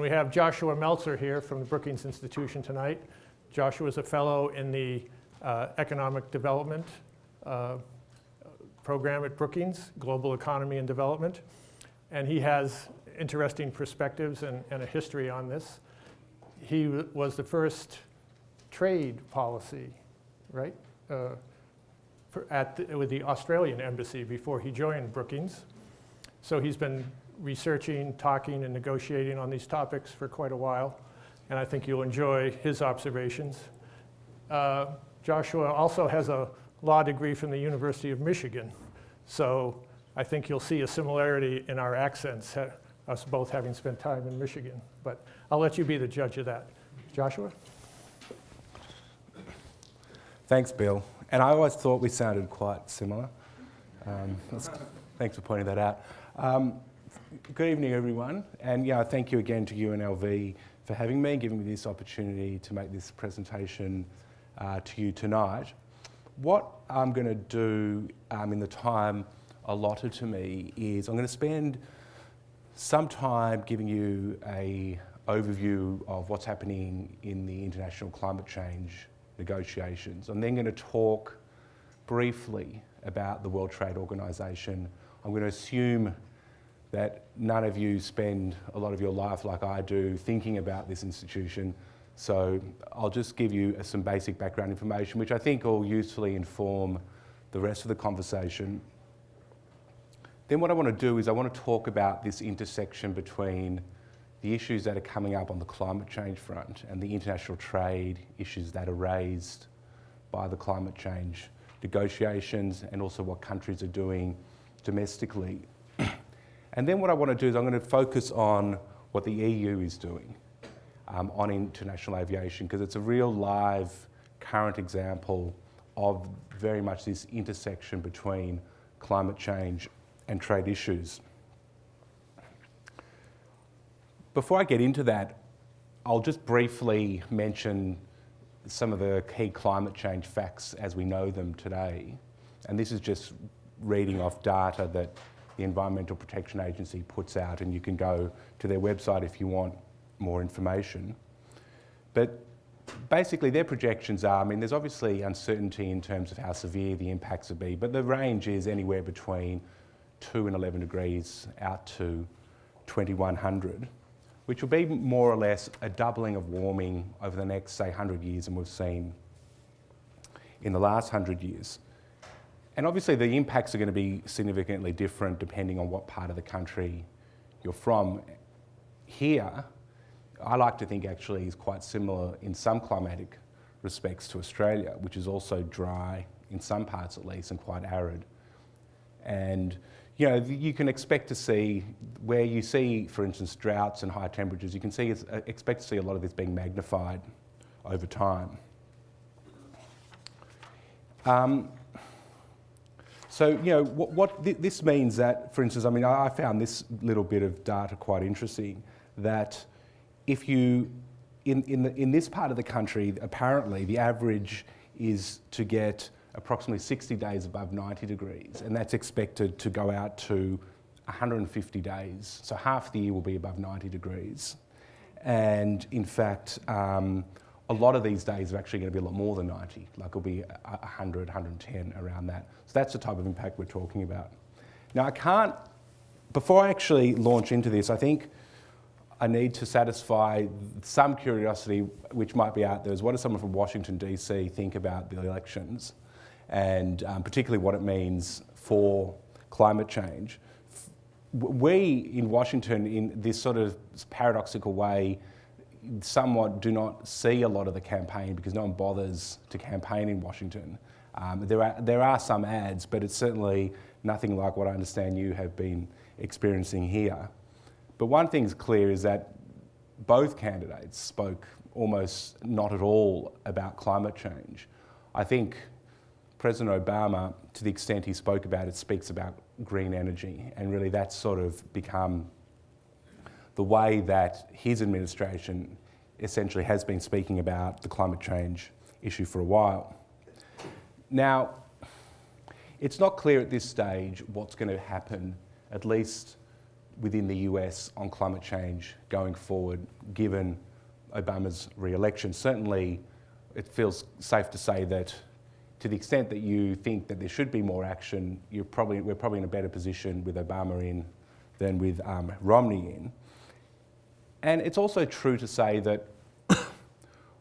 We have Joshua Meltzer here from the Brookings Institution tonight. Joshua is a fellow in the Economic Development program at Brookings, Global Economy and Development. And he has interesting perspectives and a history on this. He was the first trade policy, right, with the Australian embassy before he joined Brookings. So he's been researching, talking, and negotiating on these topics for quite a while, and I think you'll enjoy his observations. Joshua also has a law degree from the University of Michigan, so I think you'll see a similarity in our accents, us both having spent time in Michigan. But I'll let you be the judge of that. Joshua? Thanks, Bill. And I always thought we sounded quite similar. Thanks for pointing that out. Good evening, everyone. And yeah, thank you again to UNLV for having me, giving me this opportunity to make this presentation to you tonight. What I'm going to do in the time allotted to me is I'm going to spend some time giving you an overview of what's happening in the international climate change negotiations. I'm then going to talk briefly about the World Trade Organization. I'm going to assume that none of you spend a lot of your life like I do thinking about this institution. So I'll just give you some basic background information, which I think will usefully inform the rest of the conversation. Then what I want to do is I want to talk about this intersection between the issues that are coming up on the climate change front and the international trade issues that are raised by the climate change negotiations, and also what countries are doing domestically. And then what I want to do is I'm going to focus on what the EU is doing on international aviation, because it's a real live current example of very much this intersection between climate change and trade issues. Before I get into that, I'll just briefly mention some of the key climate change facts as we know them today. And this is just reading off data that the Environmental Protection Agency puts out, and you can go to their website if you want more information. But basically their projections are, I mean, there's obviously uncertainty in terms of how severe the impacts will be, but the range is anywhere between 2 and 11 degrees out to 2100, which will be more or less a doubling of warming over the next, say, 100 years than we've seen in the last 100 years. And obviously the impacts are going to be significantly different depending on what part of the country you're from. Here, I like to think actually is quite similar in some climatic respects to Australia, which is also dry in some parts at least and quite arid. And you know, you can expect to see, where you see, for instance, droughts and high temperatures, you can see, expect to see a lot of this being magnified over time. So, you know, this means that, for instance, I mean, I found this little bit of data quite interesting, that if you, in this part of the country, apparently the average is to get approximately 60 days above 90 degrees, and that's expected to go out to 150 days. So half the year will be above 90 degrees. And in fact, a lot of these days are actually going to be a lot more than 90, like it'll be 100, 110, around that. So that's the type of impact we're talking about. Now before I actually launch into this, I think I need to satisfy some curiosity which might be out there, is what does someone from Washington DC think about the elections, and particularly what it means for climate change. We in Washington, in this sort of paradoxical way, somewhat do not see a lot of the campaign because no one bothers to campaign in Washington. There are some ads, but it's certainly nothing like what I understand you have been experiencing here. But one thing's clear is that both candidates spoke almost not at all about climate change. I think President Obama, to the extent he spoke about it, speaks about green energy, and really that's sort of become the way that his administration essentially has been speaking about the climate change issue for a while. Now, it's not clear at this stage what's going to happen, at least within the US on climate change going forward, given Obama's re-election. Certainly, it feels safe to say that to the extent that you think that there should be more action, we're probably in a better position with Obama in than with Romney in. And it's also true to say that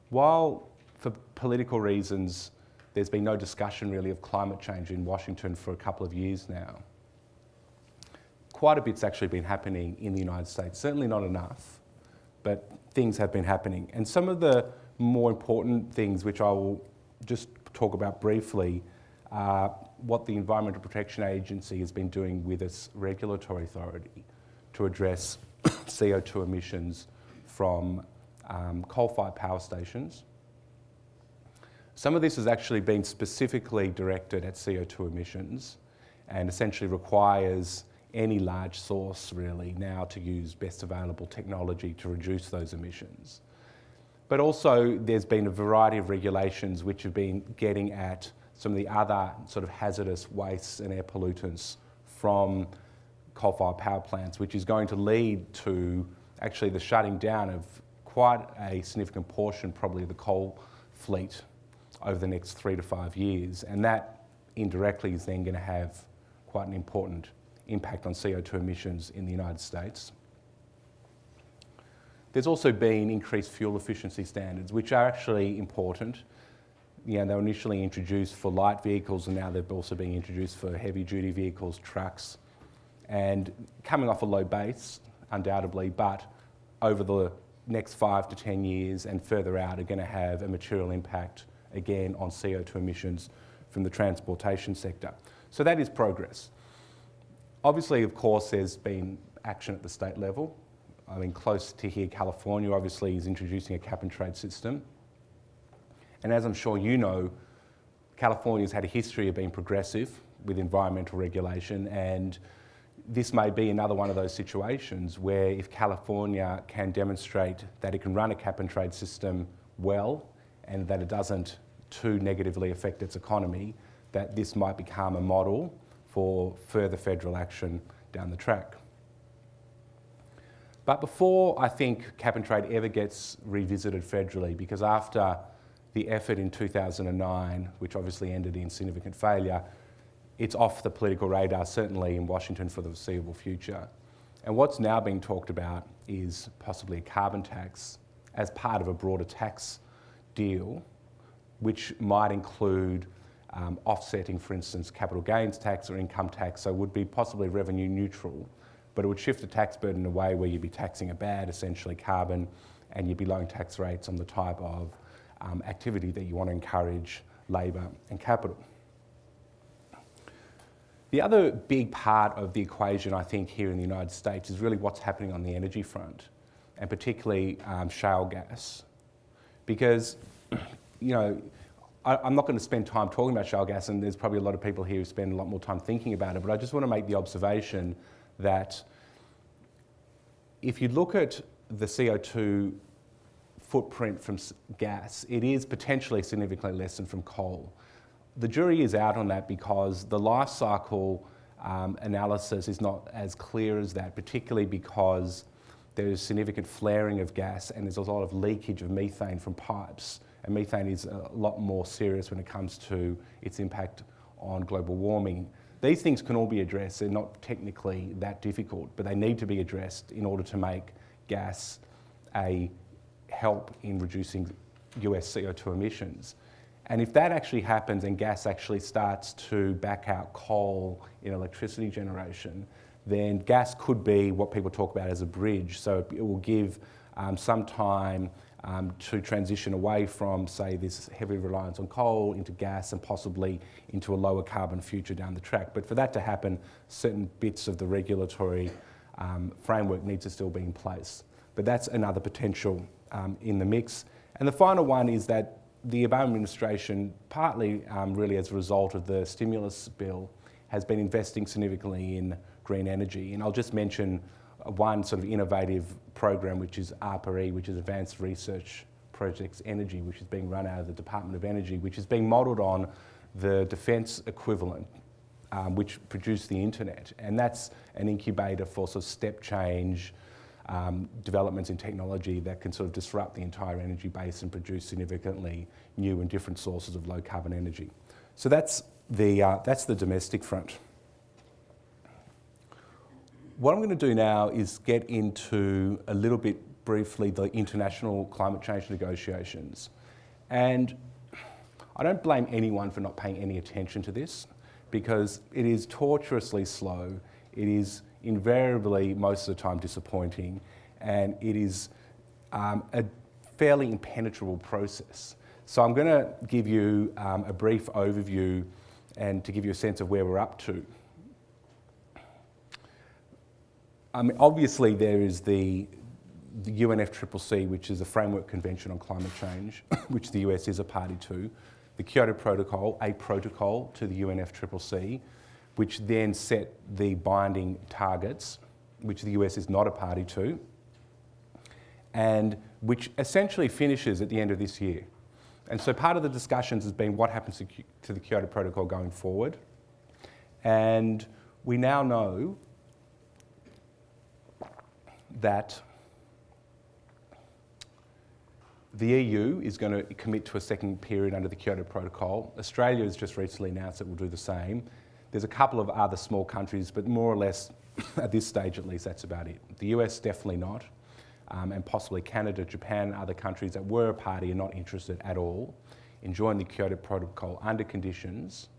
while for political reasons there's been no discussion really of climate change in Washington for a couple of years now, quite a bit's actually been happening in the United States. Certainly not enough, but things have been happening. And some of the more important things, which I will just talk about briefly, are what the Environmental Protection Agency has been doing with its regulatory authority to address CO2 emissions from coal-fired power stations. Some of this has actually been specifically directed at CO2 emissions and essentially requires any large source really now to use best available technology to reduce those emissions. But also there's been a variety of regulations which have been getting at some of the other sort of hazardous wastes and air pollutants from coal-fired power plants, which is going to lead to actually the shutting down of quite a significant portion, probably of the coal fleet over the next 3 to 5 years. And that indirectly is then going to have quite an important impact on CO2 emissions in the United States. There's also been increased fuel efficiency standards, which are actually important. You know, they were initially introduced for light vehicles and now they've also been introduced for heavy duty vehicles, trucks, and coming off a low base, undoubtedly, but over the next 5 to 10 years and further out are going to have a material impact again on CO2 emissions from the transportation sector. So that is progress. Obviously, of course, there's been action at the state level. I mean, close to here, California obviously is introducing a cap and trade system. And as I'm sure you know, California's had a history of being progressive with environmental regulation, and this may be another one of those situations where if California can demonstrate that it can run a cap and trade system well and that it doesn't too negatively affect its economy, that this might become a model for further federal action down the track. But before I think cap and trade ever gets revisited federally, because after the effort in 2009, which obviously ended in significant failure, it's off the political radar, certainly in Washington for the foreseeable future. And what's now being talked about is possibly a carbon tax as part of a broader tax deal, which might include offsetting, for instance, capital gains tax or income tax, so would be possibly revenue neutral, but it would shift the tax burden in a way where you'd be taxing a bad, essentially carbon, and you'd be lowering tax rates on the type of activity that you want to encourage, labour and capital. The other big part of the equation, I think, here in the United States is really what's happening on the energy front, and particularly shale gas. Because, you know, I'm not going to spend time talking about shale gas, and there's probably a lot of people here who spend a lot more time thinking about it, but I just want to make the observation that if you look at the CO2 footprint from gas, it is potentially significantly less than from coal. The jury is out on that because the life cycle analysis is not as clear as that, particularly because there is significant flaring of gas and there's a lot of leakage of methane from pipes. And methane is a lot more serious when it comes to its impact on global warming. These things can all be addressed. They're not technically that difficult, but they need to be addressed in order to make gas a help in reducing US CO2 emissions. And if that actually happens and gas actually starts to back out coal in electricity generation, then gas could be what people talk about as a bridge. So it will give some time to transition away from, say, this heavy reliance on coal into gas and possibly into a lower carbon future down the track. But for that to happen, certain bits of the regulatory framework need to still be in place. But that's another potential in the mix. And the final one is that the Obama administration, partly really as a result of the stimulus bill, has been investing significantly in green energy. And I'll just mention one sort of innovative program, which is ARPA-E, which is Advanced Research Projects Energy, which is being run out of the Department of Energy, which is being modelled on the defence equivalent which produced the internet. And that's an incubator for sort of step change developments in technology that can sort of disrupt the entire energy base and produce significantly new and different sources of low carbon energy. So that's the domestic front. What I'm going to do now is get into a little bit briefly the international climate change negotiations. And I don't blame anyone for not paying any attention to this, because it is tortuously slow, it is invariably most of the time disappointing, and it is a fairly impenetrable process. So I'm going to give you a brief overview and to give you a sense of where we're up to. Obviously there is the UNFCCC, which is a framework convention on climate change, which the US is a party to. The Kyoto Protocol, a protocol to the UNFCCC, which then set the binding targets, which the US is not a party to, and which essentially finishes at the end of this year. And so part of the discussions has been what happens to the Kyoto Protocol going forward. And we now know that the EU is going to commit to a second period under the Kyoto Protocol. Australia has just recently announced it will do the same. There's a couple of other small countries, but more or less, at this stage at least, that's about it. The US definitely not, and possibly Canada, Japan, other countries that were a party are not interested at all in joining the Kyoto Protocol under conditions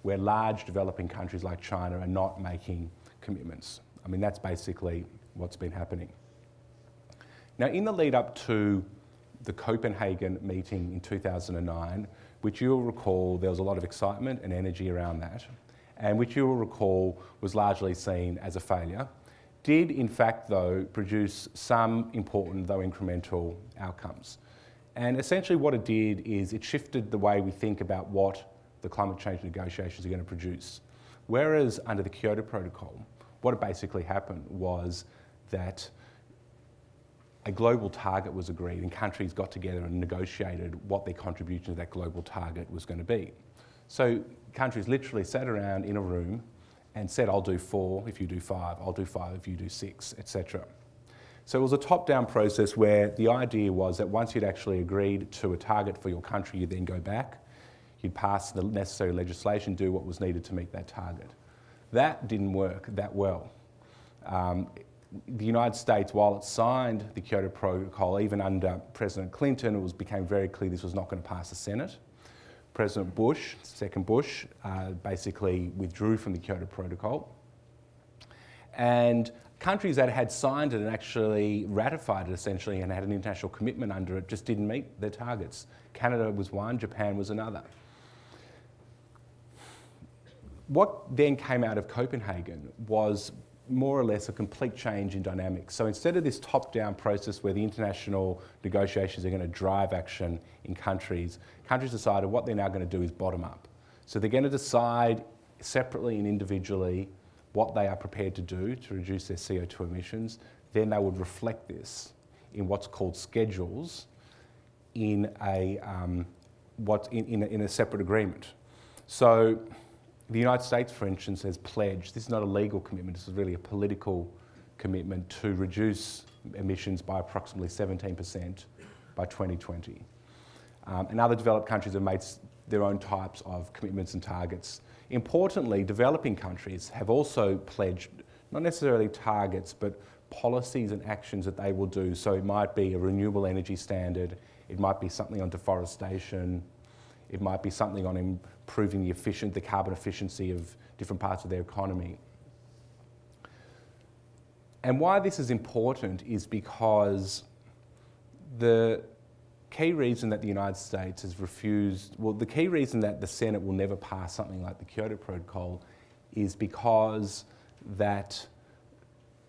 where large developing countries like China are not making commitments. I mean, that's basically what's been happening. Now, in the lead up to the Copenhagen meeting in 2009, which you'll recall there was a lot of excitement and energy around that, and which you'll recall was largely seen as a failure, did in fact though produce some important though incremental outcomes. And essentially what it did is it shifted the way we think about what the climate change negotiations are going to produce. Whereas under the Kyoto Protocol, what basically happened was that a global target was agreed and countries got together and negotiated what their contribution to that global target was going to be. So countries literally sat around in a room and said, I'll do 4 if you do 5, I'll do 5 if you do 6, etc. So it was a top-down process where the idea was that once you'd actually agreed to a target for your country, you'd then go back, you'd pass the necessary legislation, do what was needed to meet that target. That didn't work that well. The United States, while it signed the Kyoto Protocol, even under President Clinton, it became very clear this was not going to pass the Senate. President Bush, second Bush, basically withdrew from the Kyoto Protocol. And countries that had signed it and actually ratified it essentially and had an international commitment under it just didn't meet their targets. Canada was one, Japan was another. What then came out of Copenhagen was more or less a complete change in dynamics. So instead of this top-down process where the international negotiations are going to drive action in countries, countries decided what they're now going to do is bottom up. So they're going to decide separately and individually what they are prepared to do to reduce their CO2 emissions. Then they would reflect this in what's called schedules in a separate agreement. So the United States, for instance, has pledged, this is not a legal commitment, this is really a political commitment to reduce emissions by approximately 17% by 2020. And other developed countries have made their own types of commitments and targets. Importantly, developing countries have also pledged, not necessarily targets, but policies and actions that they will do. So it might be a renewable energy standard, it might be something on deforestation, it might be something on improving the carbon efficiency of different parts of their economy. And why this is important is because the key reason that the United States has refused, well, the key reason that the Senate will never pass something like the Kyoto Protocol is because that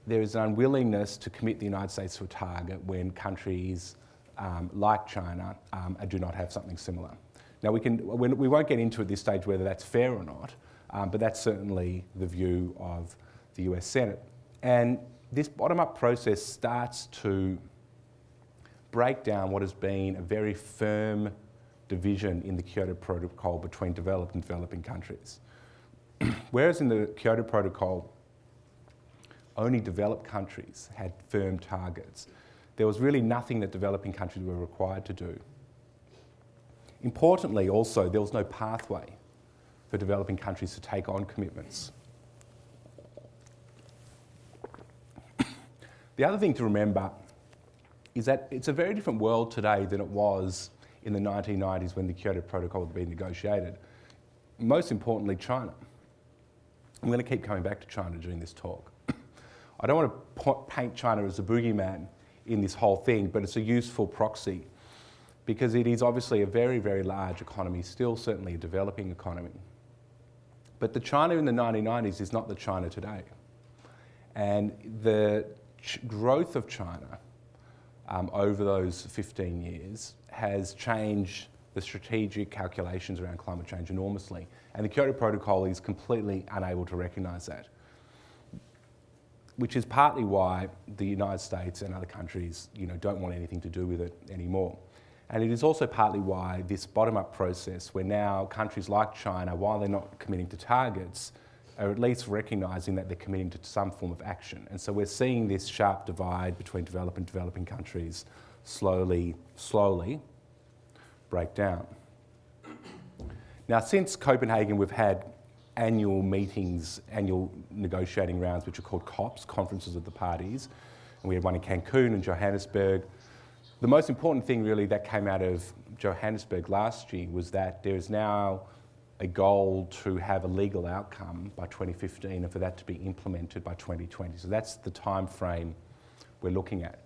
there is an unwillingness to commit the United States to a target when countries like China do not have something similar. Now, we won't get into at this stage whether that's fair or not, but that's certainly the view of the US Senate. And this bottom-up process starts to break down what has been a very firm division in the Kyoto Protocol between developed and developing countries. whereas in the Kyoto Protocol, only developed countries had firm targets, there was really nothing that developing countries were required to do. Importantly also, there was no pathway for developing countries to take on commitments. The other thing to remember is that it's a very different world today than it was in the 1990s when the Kyoto Protocol was being negotiated. Most importantly, China. I'm going to keep coming back to China during this talk. I don't want to paint China as a boogeyman in this whole thing, but it's a useful proxy because it is obviously a very, very large economy, still certainly a developing economy. But the China in the 1990s is not the China today. And the growth of China over those 15 years has changed the strategic calculations around climate change enormously. And the Kyoto Protocol is completely unable to recognise that, which is partly why the United States and other countries, don't want anything to do with it anymore. And it is also partly why this bottom-up process, where now countries like China, while they're not committing to targets, are at least recognising that they're committing to some form of action. And so we're seeing this sharp divide between developed and developing countries slowly break down. Now, since Copenhagen, we've had annual meetings, annual negotiating rounds, which are called COPs, Conferences of the Parties. And we had one in Cancun and Johannesburg. The most important thing really that came out of Johannesburg last year was that there is now a goal to have a legal outcome by 2015 and for that to be implemented by 2020. So that's the time frame we're looking at.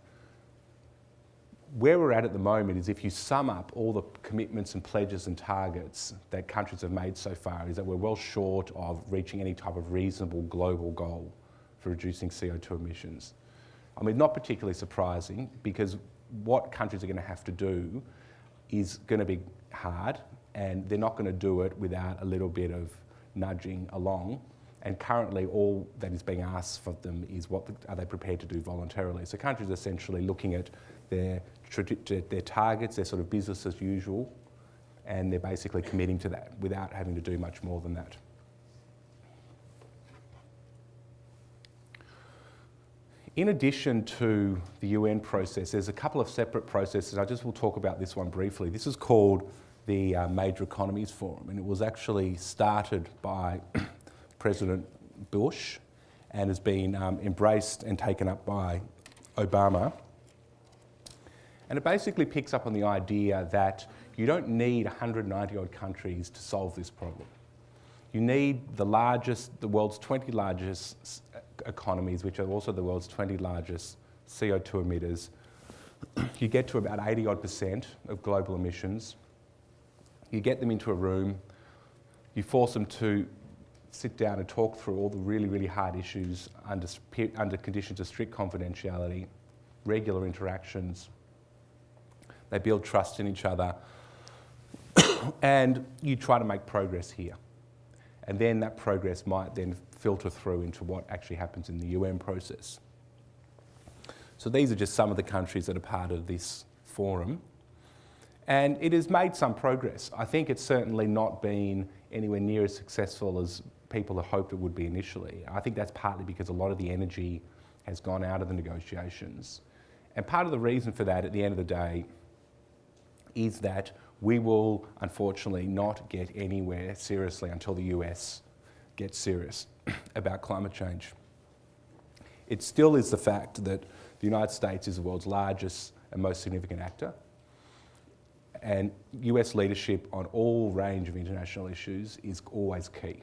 Where we're at the moment is if you sum up all the commitments and pledges and targets that countries have made so far, is that we're well short of reaching any type of reasonable global goal for reducing CO2 emissions. I mean, not particularly surprising because what countries are going to have to do is going to be hard and they're not going to do it without a little bit of nudging along. And currently all that is being asked of them is what are they prepared to do voluntarily. So countries are essentially looking at their targets, their sort of business as usual, and they're basically committing to that without having to do much more than that. In addition to the UN process, there's a couple of separate processes. I just will talk about this one briefly. This is called the Major Economies Forum, and it was actually started by President Bush and has been embraced and taken up by Obama. And it basically picks up on the idea that you don't need 190 odd countries to solve this problem. You need the world's 20 largest economies, which are also the world's 20 largest CO2 emitters. You get to about 80 odd % of global emissions. You get them into a room, you force them to sit down and talk through all the really, really hard issues under conditions of strict confidentiality, regular interactions. They build trust in each other, and you try to make progress here. And then that progress might then filter through into what actually happens in the UN process. So these are just some of the countries that are part of this forum. And it has made some progress. I think it's certainly not been anywhere near as successful as people had hoped it would be initially. I think that's partly because a lot of the energy has gone out of the negotiations. And part of the reason for that at the end of the day is that we will unfortunately not get anywhere seriously until the US gets serious about climate change. It still is the fact that the United States is the world's largest and most significant actor. And US leadership on all range of international issues is always key,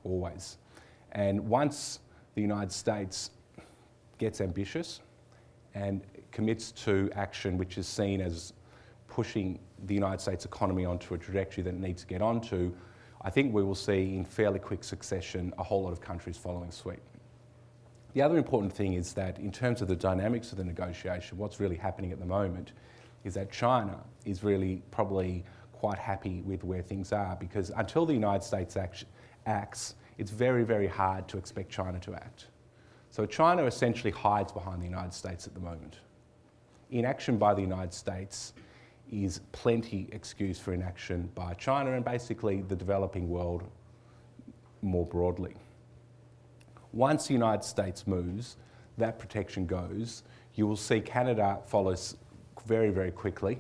always. And once the United States gets ambitious and commits to action which is seen as pushing the United States economy onto a trajectory that it needs to get onto, I think we will see in fairly quick succession a whole lot of countries following suit. The other important thing is that in terms of the dynamics of the negotiation, what's really happening at the moment is that China is really probably quite happy with where things are, because until the United States acts, it's very, very hard to expect China to act. So China essentially hides behind the United States at the moment. Inaction by the United States is plenty excuse for inaction by China, and basically the developing world more broadly. Once the United States moves, that protection goes. You will see Canada follows very, very quickly,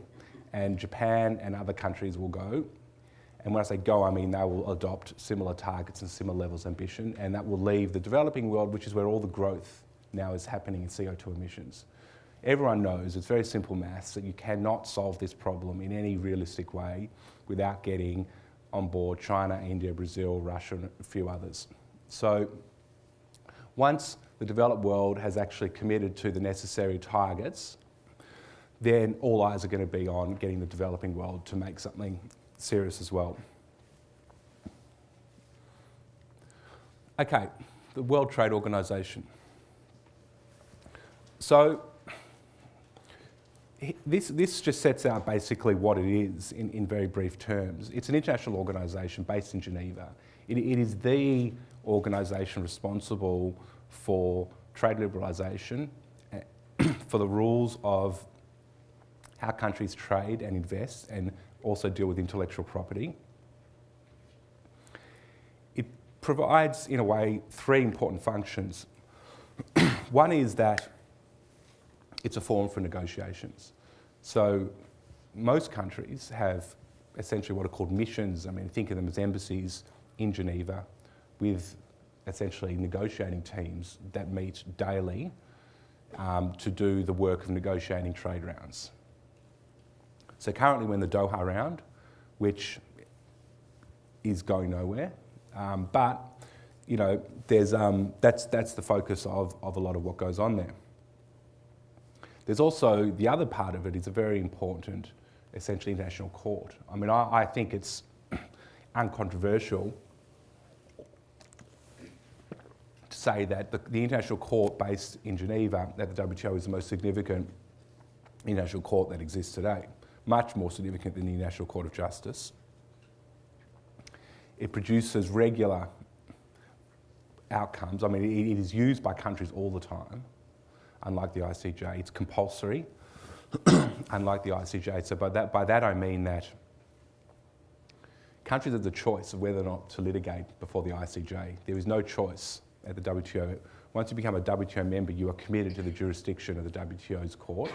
and Japan and other countries will go. And when I say go, I mean they will adopt similar targets and similar levels of ambition, and that will leave the developing world, which is where all the growth now is happening in CO2 emissions. Everyone knows, it's very simple maths, that you cannot solve this problem in any realistic way without getting on board China, India, Brazil, Russia, and a few others. So once the developed world has actually committed to the necessary targets, then all eyes are going to be on getting the developing world to make something serious as well. Okay, the World Trade Organization. So this just sets out basically what it is in very brief terms. It's an international organisation based in Geneva. It is the organisation responsible for trade liberalisation, for the rules of how countries trade and invest and also deal with intellectual property. It provides, in a way, three important functions. One is that it's a forum for negotiations. So most countries have essentially what are called missions. I mean, think of them as embassies in Geneva with essentially negotiating teams that meet daily to do the work of negotiating trade rounds. So currently we're in the Doha round, which is going nowhere, but you know, there's, that's the focus of a lot of what goes on there. There's also, the other part of it is a very important, essentially, international court. I mean, I think it's uncontroversial to say that the international court based in Geneva at the WTO is the most significant international court that exists today, much more significant than the International Court of Justice. It produces regular outcomes. I mean, it is used by countries all the time. Unlike the ICJ, it's compulsory, unlike the ICJ. So by that I mean that countries have the choice of whether or not to litigate before the ICJ. There is no choice at the WTO. Once you become a WTO member, you are committed to the jurisdiction of the WTO's court.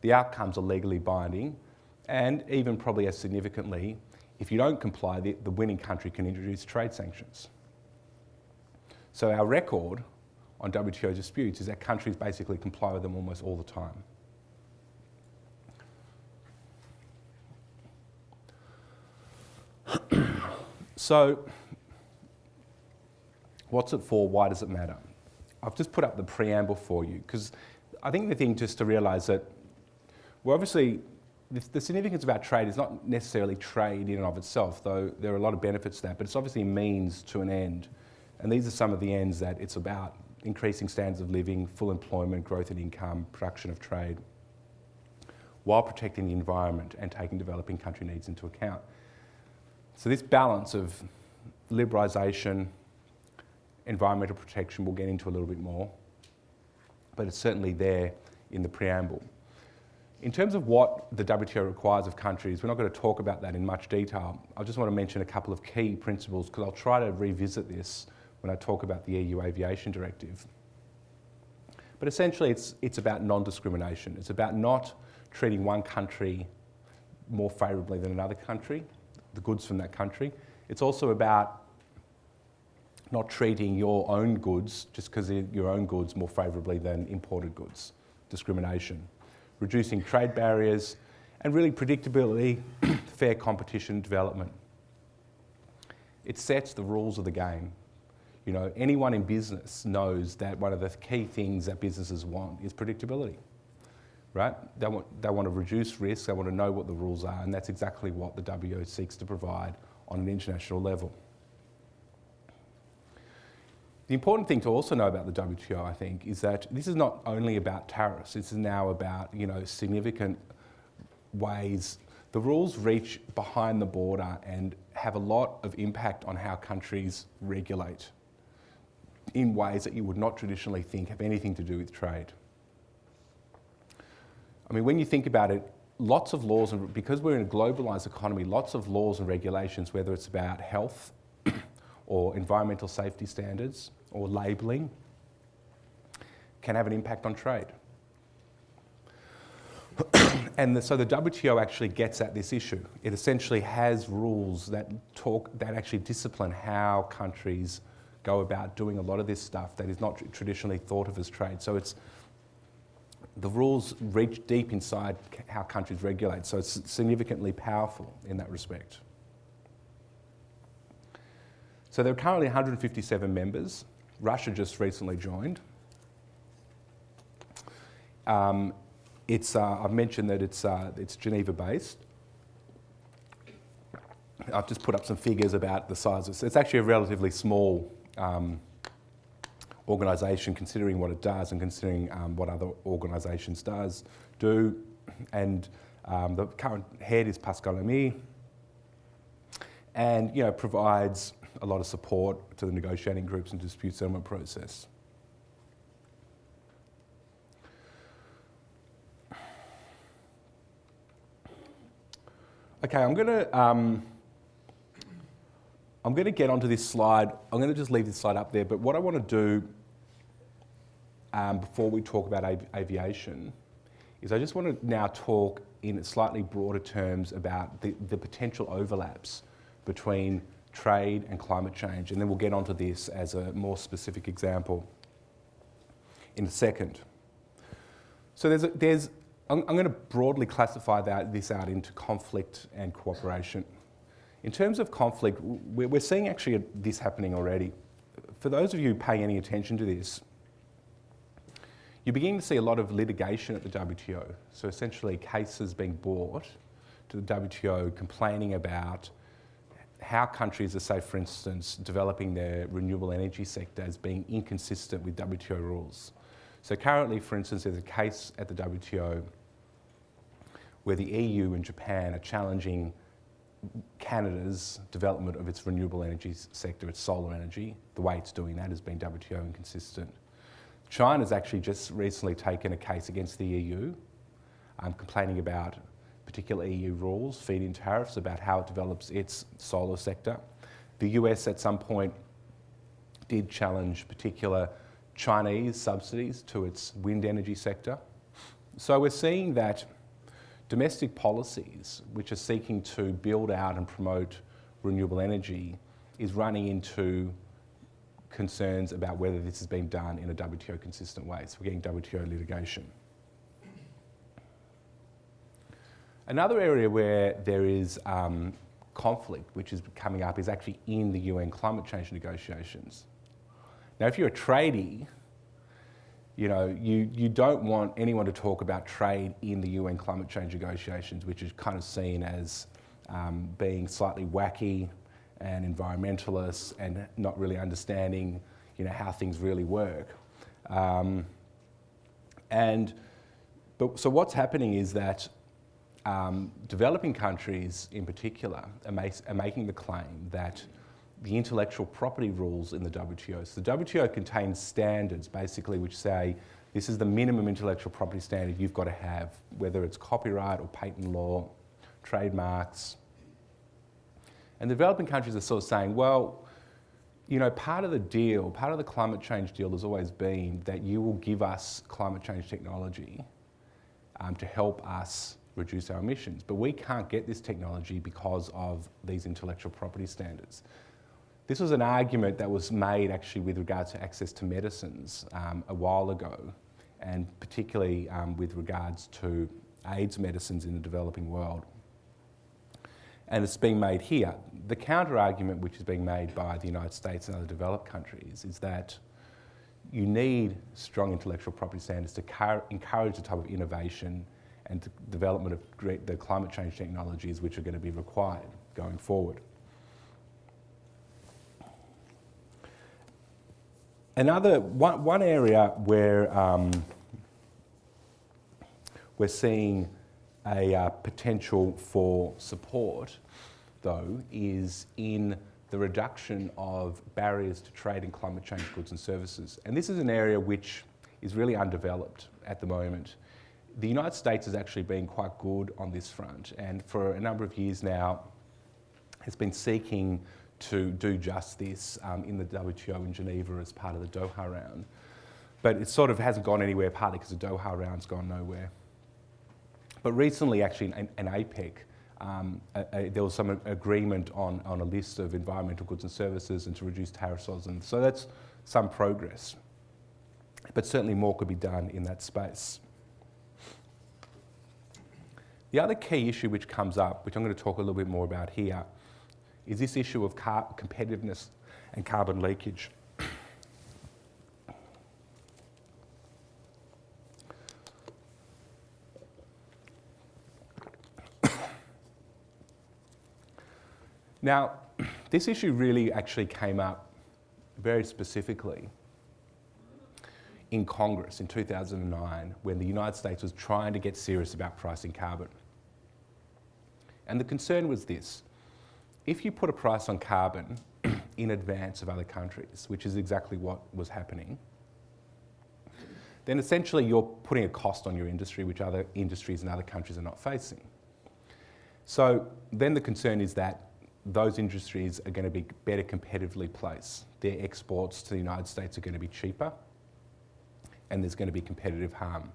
The outcomes are legally binding, and even probably as significantly, if you don't comply, the winning country can introduce trade sanctions. So our record on WTO disputes is that countries basically comply with them almost all the time. So, what's it for? Why does it matter? I've just put up the preamble for you, because I think the thing just to realise that, well, obviously, the significance about trade is not necessarily trade in and of itself, though there are a lot of benefits to that, but it's obviously a means to an end. And these are some of the ends that it's about: increasing standards of living, full employment, growth in income, production of trade, while protecting the environment and taking developing country needs into account. So this balance of liberalisation, environmental protection, we'll get into a little bit more, but it's certainly there in the preamble. In terms of what the WTO requires of countries, we're not going to talk about that in much detail. I just want to mention a couple of key principles, because I'll try to revisit this when I talk about the EU Aviation Directive. But essentially it's about non-discrimination. It's about not treating one country more favourably than another country, the goods from that country. It's also about not treating your own goods, just because they're your own goods, more favourably than imported goods. Discrimination. Reducing trade barriers, and really predictability, fair competition, development. It sets the rules of the game. You know, anyone in business knows that one of the key things that businesses want is predictability, right? They want to reduce risk, they want to know what the rules are, and that's exactly what the WTO seeks to provide on an international level. The important thing to also know about the WTO, I think, is that this is not only about tariffs, this is now about, you know, significant ways. The rules reach behind the border and have a lot of impact on how countries regulate in ways that you would not traditionally think have anything to do with trade. I mean, when you think about it, lots of laws, and because we're in a globalised economy, lots of laws and regulations, whether it's about health, or environmental safety standards or labelling can have an impact on trade. And so the WTO actually gets at this issue. It essentially has rules that actually discipline how countries go about doing a lot of this stuff that is not traditionally thought of as trade. So the rules reach deep inside how countries regulate, so it's significantly powerful in that respect. So there are currently 157 members. Russia just recently joined. I've mentioned that it's Geneva-based. I've just put up some figures about the sizes. It's actually a relatively small organisation, considering what it does and considering what other organisations do. And the current head is Pascal Lamy, and provides a lot of support to the negotiating groups and dispute settlement process. Okay, I'm going to get onto this slide. I'm going to just leave this slide up there, but what I want to do before we talk about aviation is I just want to now talk in slightly broader terms about the potential overlaps between trade and climate change, and then we'll get onto this as a more specific example in a second. So I'm going to broadly classify this out into conflict and cooperation. In terms of conflict, we're seeing actually this happening already. For those of you paying any attention to this, you're beginning to see a lot of litigation at the WTO. So essentially cases being brought to the WTO complaining about how countries are, say for instance, developing their renewable energy sector as being inconsistent with WTO rules. So currently, for instance, there's a case at the WTO where the EU and Japan are challenging Canada's development of its renewable energy sector, its solar energy. The way it's doing that has been WTO inconsistent. China's actually just recently taken a case against the EU, complaining about particular EU rules, feed-in tariffs, about how it develops its solar sector. The US at some point did challenge particular Chinese subsidies to its wind energy sector. So we're seeing that domestic policies which are seeking to build out and promote renewable energy is running into concerns about whether this has been done in a WTO consistent way. So we're getting WTO litigation. Another area where there is conflict which is coming up is actually in the UN climate change negotiations. Now if you're a tradie, you don't want anyone to talk about trade in the UN climate change negotiations, which is kind of seen as being slightly wacky and environmentalist and not really understanding, how things really work. So what's happening is that developing countries in particular are making the claim that the intellectual property rules in the WTO. So the WTO contains standards basically which say this is the minimum intellectual property standard you've got to have, whether it's copyright or patent law, trademarks. And the developing countries are sort of saying, well, part of the deal, part of the climate change deal has always been that you will give us climate change technology to help us reduce our emissions. But we can't get this technology because of these intellectual property standards. This was an argument that was made actually with regard to access to medicines a while ago, and particularly with regards to AIDS medicines in the developing world. And it's being made here. The counter-argument which is being made by the United States and other developed countries is that you need strong intellectual property standards to encourage the type of innovation and the development of the climate change technologies which are going to be required going forward. One area where we're seeing a potential for support, though, is in the reduction of barriers to trade in climate change goods and services. And this is an area which is really undeveloped at the moment. The United States has actually been quite good on this front, and for a number of years now has been seeking to do just this in the WTO in Geneva as part of the Doha round. But it sort of hasn't gone anywhere, partly because the Doha round's gone nowhere. But recently, actually, in APEC, there was some agreement on a list of environmental goods and services and to reduce tariffs, and so that's some progress. But certainly more could be done in that space. The other key issue which comes up, which I'm going to talk a little bit more about here, is this issue of competitiveness and carbon leakage. Now, this issue really actually came up very specifically in Congress in 2009 when the United States was trying to get serious about pricing carbon. And the concern was this: if you put a price on carbon in advance of other countries, which is exactly what was happening, then essentially you're putting a cost on your industry which other industries in other countries are not facing. So then the concern is that those industries are going to be better competitively placed. Their exports to the United States are going to be cheaper, and there's going to be competitive harm.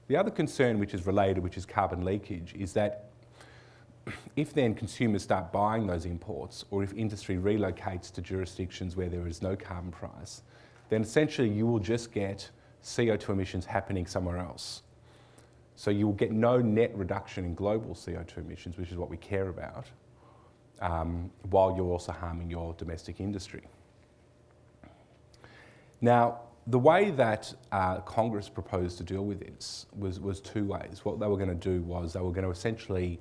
The other concern which is related, which is carbon leakage, is that if then consumers start buying those imports, or if industry relocates to jurisdictions where there is no carbon price, then essentially you will just get CO2 emissions happening somewhere else. So you will get no net reduction in global CO2 emissions, which is what we care about, while you're also harming your domestic industry. Now, the way that Congress proposed to deal with this was two ways. What they were going to do was they were going to essentially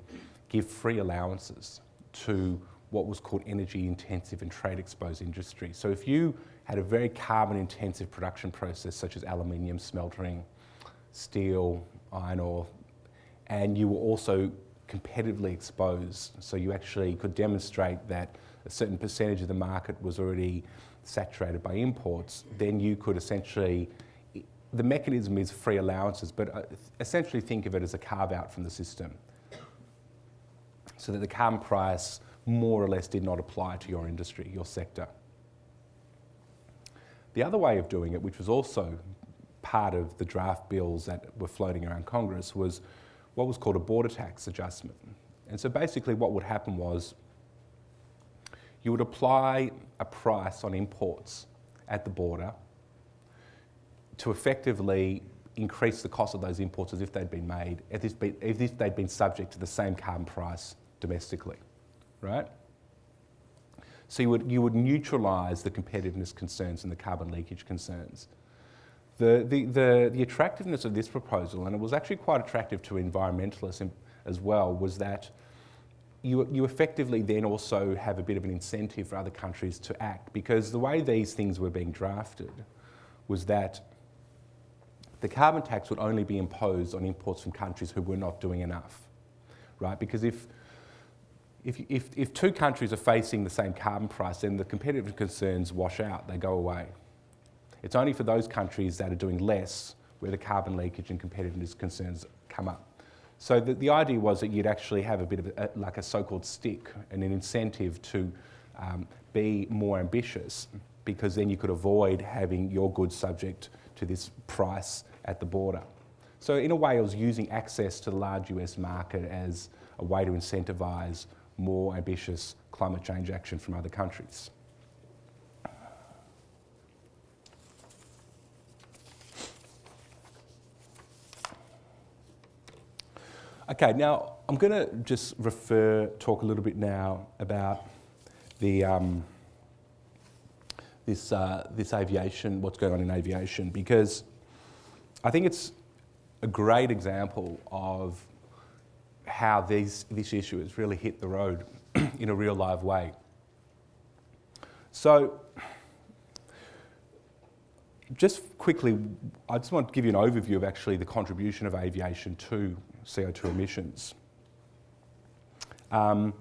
give free allowances to what was called energy intensive and trade exposed industry. So if you had a very carbon intensive production process such as aluminium smelting, steel, iron ore, and you were also competitively exposed, so you actually could demonstrate that a certain percentage of the market was already saturated by imports, then you could essentially, the mechanism is free allowances, but essentially think of it as a carve out from the system, so that the carbon price more or less did not apply to your industry, your sector. The other way of doing it, which was also part of the draft bills that were floating around Congress, was what was called a border tax adjustment. And so basically what would happen was you would apply a price on imports at the border to effectively increase the cost of those imports as if they'd been made, as if they'd been subject to the same carbon price domestically, right? So you would neutralise the competitiveness concerns and the carbon leakage concerns. The attractiveness of this proposal, and it was actually quite attractive to environmentalists as well, was that you effectively then also have a bit of an incentive for other countries to act, because the way these things were being drafted was that the carbon tax would only be imposed on imports from countries who were not doing enough, right? Because if two countries are facing the same carbon price, then the competitive concerns wash out, they go away. It's only for those countries that are doing less where the carbon leakage and competitiveness concerns come up. So the idea was that you'd actually have a bit of like a so-called stick and an incentive to be more ambitious, because then you could avoid having your goods subject to this price at the border. So in a way, it was using access to the large US market as a way to incentivise more ambitious climate change action from other countries. Okay, now I'm going to just talk a little bit now about the this aviation, what's going on in aviation, because I think it's a great example of how this issue has really hit the road in a real live way. So, just quickly, I just want to give you an overview of actually the contribution of aviation to CO2 emissions. So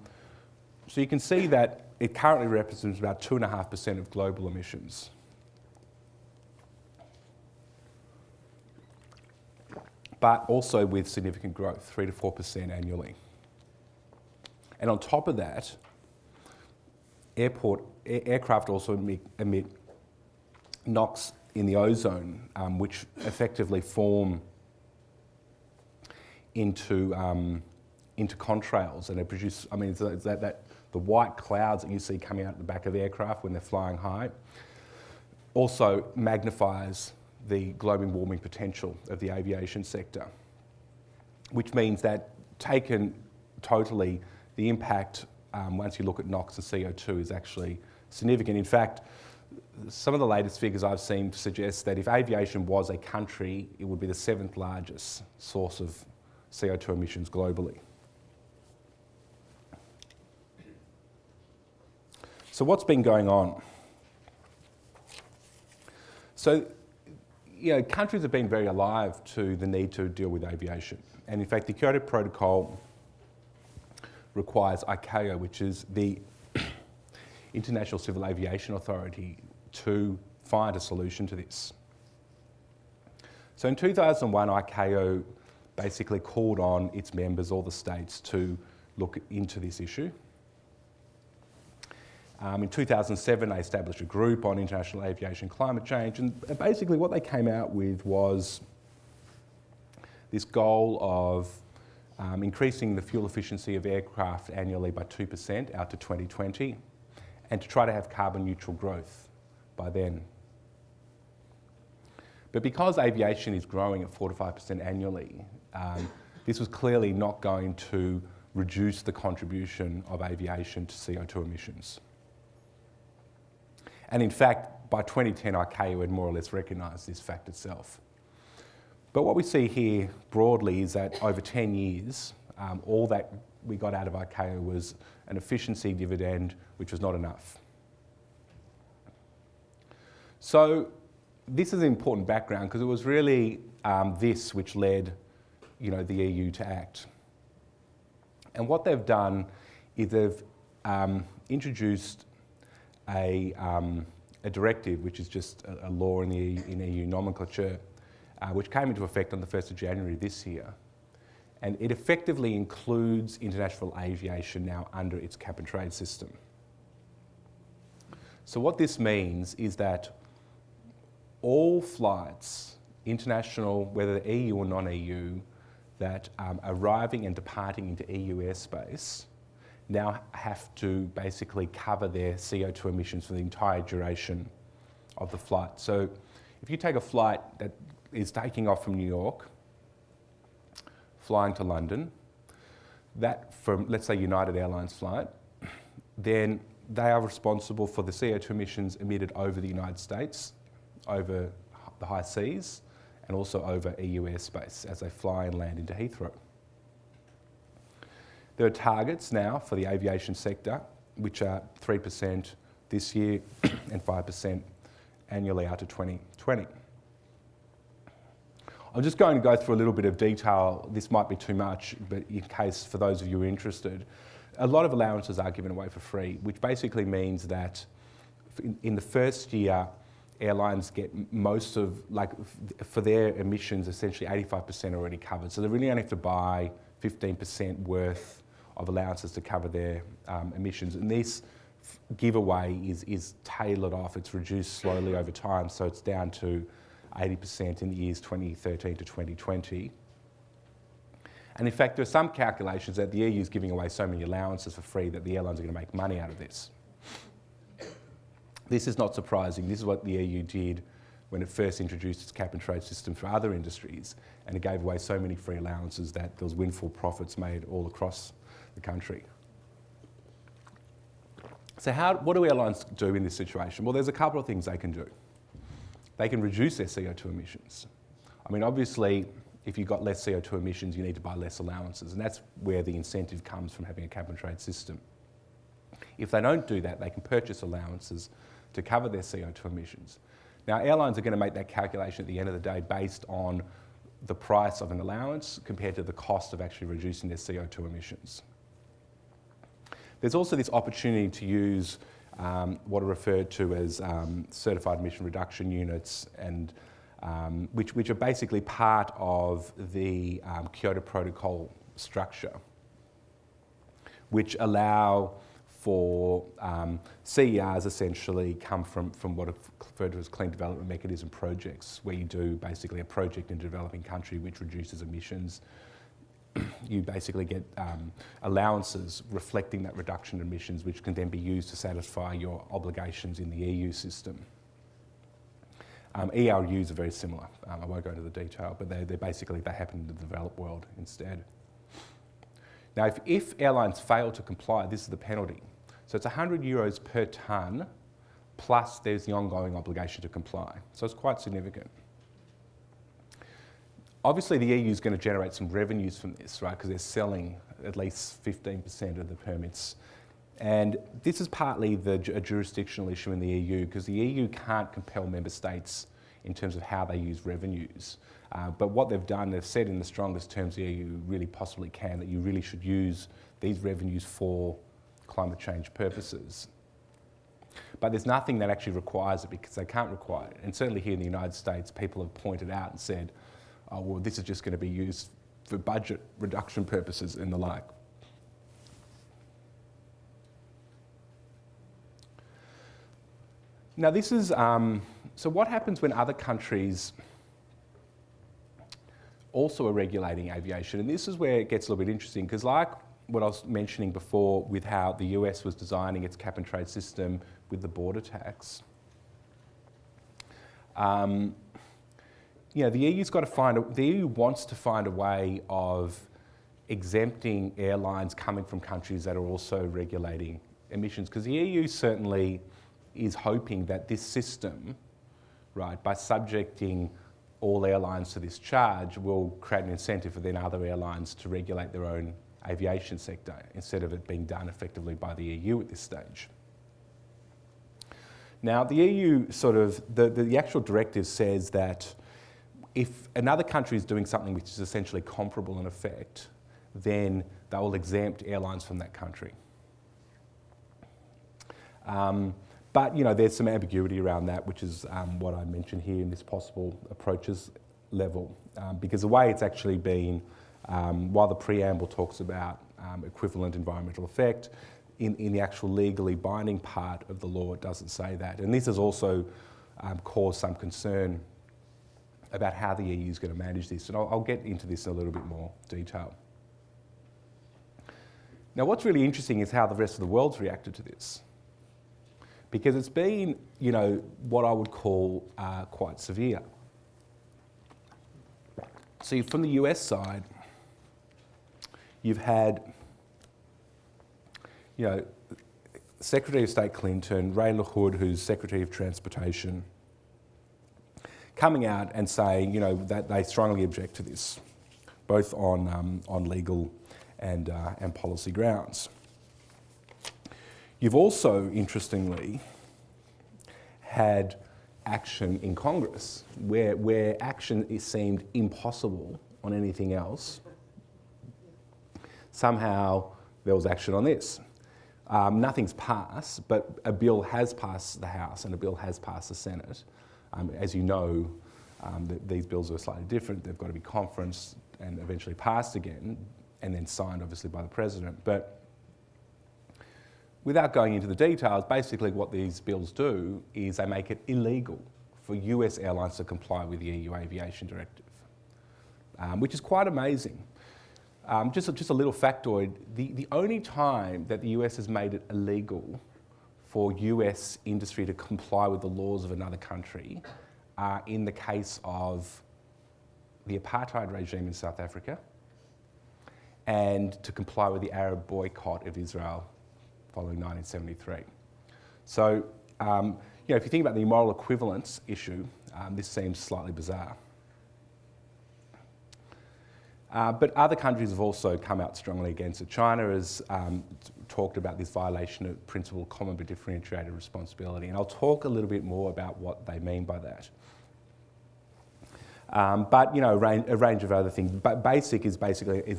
you can see that it currently represents about 2.5% of global emissions. But also with significant growth, 3 to 4% annually. And on top of that, aircraft also emit NOx in the ozone, which effectively form into contrails, and they produce. I mean, it's that the white clouds that you see coming out the back of aircraft when they're flying high also magnifies the global warming potential of the aviation sector, which means that taken totally, the impact once you look at NOx and CO2 is actually significant. In fact, some of the latest figures I've seen suggest that if aviation was a country, it would be the 7th largest source of CO2 emissions globally. So what's been going on? So, countries have been very alive to the need to deal with aviation. And in fact, the Kyoto Protocol requires ICAO, which is the International Civil Aviation Authority, to find a solution to this. So in 2001, ICAO basically called on its members, all the states, to look into this issue. In 2007, they established a group on international aviation climate change, and basically what they came out with was this goal of increasing the fuel efficiency of aircraft annually by 2% out to 2020, and to try to have carbon neutral growth by then. But because aviation is growing at 4 to 5% annually, this was clearly not going to reduce the contribution of aviation to CO2 emissions. And in fact, by 2010, ICAO had more or less recognised this fact itself. But what we see here broadly is that over 10 years, all that we got out of ICAO was an efficiency dividend, which was not enough. So this is an important background because it was really this which led the EU to act. And what they've done is they've introduced a directive, which is just a law in EU nomenclature, which came into effect on the 1st of January this year. And it effectively includes international aviation now under its cap and trade system. So what this means is that all flights, international, whether EU or non-EU, that arriving and departing into EU airspace now have to basically cover their CO2 emissions for the entire duration of the flight. So if you take a flight that is taking off from New York, flying to London, that from, let's say, United Airlines flight, then they are responsible for the CO2 emissions emitted over the United States, over the high seas, and also over EU airspace as they fly and land into Heathrow. There are targets now for the aviation sector, which are 3% this year and 5% annually out to 2020. I'm just going to go through a little bit of detail. This might be too much, but in case for those of you who are interested, a lot of allowances are given away for free, which basically means that in the first year, airlines get most of, for their emissions, essentially 85% already covered. So they really only have to buy 15% worth of allowances to cover their emissions. And this giveaway is tailored off. It's reduced slowly over time, so it's down to 80% in the years 2013 to 2020. And in fact, there are some calculations that the EU is giving away so many allowances for free that the airlines are going to make money out of this. This is not surprising. This is what the EU did when it first introduced its cap and trade system for other industries, and it gave away so many free allowances that there was windfall profits made all across the country. So what do airlines do in this situation? Well, there's a couple of things they can do. They can reduce their CO2 emissions. I mean, obviously, if you've got less CO2 emissions, you need to buy less allowances, and that's where the incentive comes from having a cap and trade system. If they don't do that, they can purchase allowances to cover their CO2 emissions. Now, airlines are going to make that calculation at the end of the day based on the price of an allowance compared to the cost of actually reducing their CO2 emissions. There's also this opportunity to use what are referred to as certified emission reduction units, and which are basically part of the Kyoto Protocol structure, which allow for CERs essentially come from what are referred to as clean development mechanism projects, where you do basically a project in a developing country which reduces emissions. You basically get allowances reflecting that reduction in emissions, which can then be used to satisfy your obligations in the EU system. ERUs are very similar. I won't go into the detail, but they happen in the developed world instead. Now, if airlines fail to comply, this is the penalty. So it's €100 per tonne, plus there's the ongoing obligation to comply. So it's quite significant. Obviously, the EU is going to generate some revenues from this, right? Because they're selling at least 15% of the permits. And this is partly a jurisdictional issue in the EU, because the EU can't compel member states in terms of how they use revenues. But what they've done, they've said in the strongest terms the EU really possibly can, that you really should use these revenues for climate change purposes. But there's nothing that actually requires it, because they can't require it. And certainly here in the United States, people have pointed out and said, oh, well, this is just going to be used for budget reduction purposes and the like. Now this is, so what happens when other countries also are regulating aviation? And this is where it gets a little bit interesting, because like what I was mentioning before with how the US was designing its cap and trade system with the border tax, the EU's got to the EU wants to find a way of exempting airlines coming from countries that are also regulating emissions, because the EU certainly is hoping that this system, right, by subjecting all airlines to this charge, will create an incentive for then other airlines to regulate their own aviation sector, instead of it being done effectively by the EU at this stage. Now, the EU the actual directive says that if another country is doing something which is essentially comparable in effect, then they will exempt airlines from that country. But there's some ambiguity around that, which is what I mentioned here in this possible approaches level. Because the way it's actually been, while the preamble talks about equivalent environmental effect, in the actual legally binding part of the law, it doesn't say that. And this has also caused some concern about how the EU is going to manage this. And I'll get into this in a little bit more detail. Now, what's really interesting is how the rest of the world's reacted to this. Because it's been, what I would call quite severe. So from the US side, you've had, Secretary of State Clinton, Ray LaHood, who's Secretary of Transportation, coming out and saying, that they strongly object to this, both on legal and policy grounds. You've also, interestingly, had action in Congress where action seemed impossible on anything else. Somehow there was action on this. Nothing's passed, but a bill has passed the House and a bill has passed the Senate. As you know, these bills are slightly different. They've got to be conferenced and eventually passed again, and then signed, obviously, by the President. But without going into the details, basically what these bills do is they make it illegal for US airlines to comply with the EU Aviation Directive, which is quite amazing. Just a little factoid, the only time that the US has made it illegal for US industry to comply with the laws of another country are in the case of the apartheid regime in South Africa and to comply with the Arab boycott of Israel following 1973. So, if you think about the moral equivalence issue, this seems slightly bizarre. But other countries have also come out strongly against it. China has talked about this violation of principle of common but differentiated responsibility, and I'll talk a little bit more about what they mean by that. But a range of other things. But BASIC is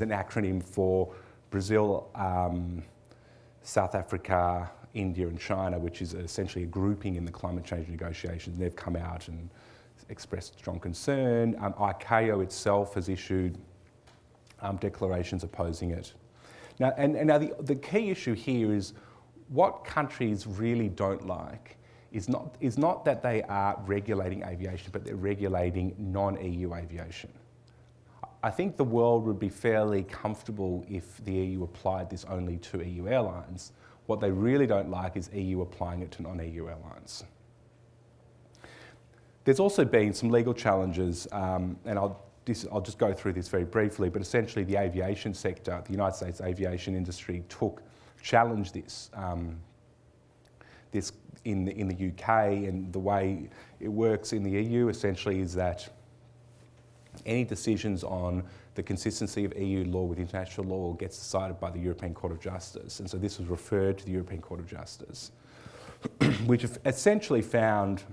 an acronym for Brazil, South Africa, India and China, which is essentially a grouping in the climate change negotiations. They've come out and expressed strong concern. ICAO itself has issued declarations opposing it. Now, now the key issue here is what countries really don't like is not that they are regulating aviation, but they're regulating non-EU aviation. I think the world would be fairly comfortable if the EU applied this only to EU airlines. What they really don't like is EU applying it to non-EU airlines. There's also been some legal challenges, and I'll just go through this very briefly, but essentially the aviation sector, the United States aviation industry challenged this in the UK, and the way it works in the EU essentially is that any decisions on the consistency of EU law with international law gets decided by the European Court of Justice, and so this was referred to the European Court of Justice, which essentially found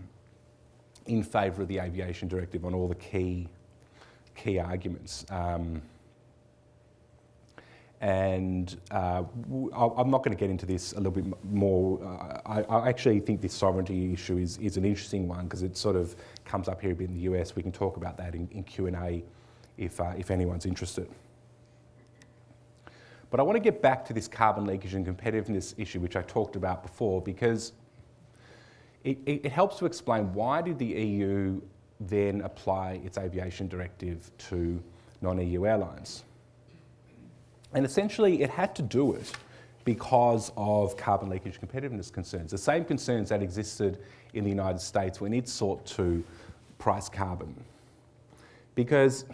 in favour of the Aviation Directive on all the key arguments. I'm not going to get into this a little bit more. I actually think this sovereignty issue is an interesting one because it sort of comes up here a bit in the US. We can talk about that in Q&A if anyone's interested. But I want to get back to this carbon leakage and competitiveness issue, which I talked about before, because it helps to explain why did the EU then apply its aviation directive to non-EU airlines. And essentially it had to do it because of carbon leakage competitiveness concerns, the same concerns that existed in the United States when it sought to price carbon. Because